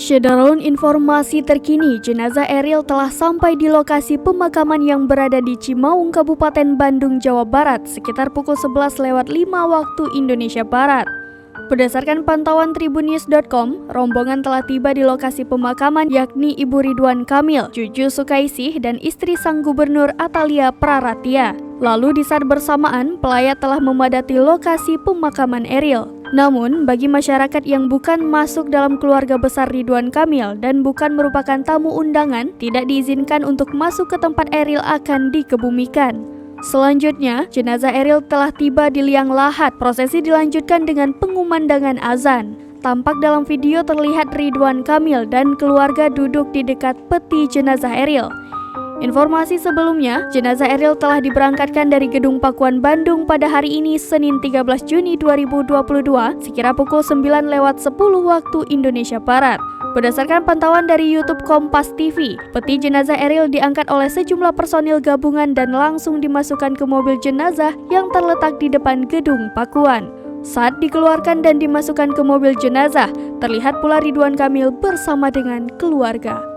Syederun informasi terkini, jenazah Eril telah sampai di lokasi pemakaman yang berada di Cimaung, Kabupaten Bandung, Jawa Barat, sekitar pukul 11:05 waktu Indonesia Barat. Berdasarkan pantauan tribunnews.com, rombongan telah tiba di lokasi pemakaman yakni Ibu Ridwan Kamil, Juju Sukaisih, dan istri Sang Gubernur Atalia Praratia. Lalu di saat bersamaan, pelayat telah memadati lokasi pemakaman Eril. Namun, bagi masyarakat yang bukan masuk dalam keluarga besar Ridwan Kamil dan bukan merupakan tamu undangan, tidak diizinkan untuk masuk ke tempat Eril akan dikebumikan. Selanjutnya, jenazah Eril telah tiba di liang lahat. Prosesi dilanjutkan dengan pengumandangan azan. Tampak dalam video terlihat Ridwan Kamil dan keluarga duduk di dekat peti jenazah Eril. Informasi sebelumnya, jenazah Eril telah diberangkatkan dari Gedung Pakuan Bandung pada hari ini Senin 13 Juni 2022 sekira pukul 9:10 waktu Indonesia Barat. Berdasarkan pantauan dari YouTube Kompas TV, peti jenazah Eril diangkat oleh sejumlah personil gabungan dan langsung dimasukkan ke mobil jenazah yang terletak di depan Gedung Pakuan. Saat dikeluarkan dan dimasukkan ke mobil jenazah, terlihat pula Ridwan Kamil bersama dengan keluarga.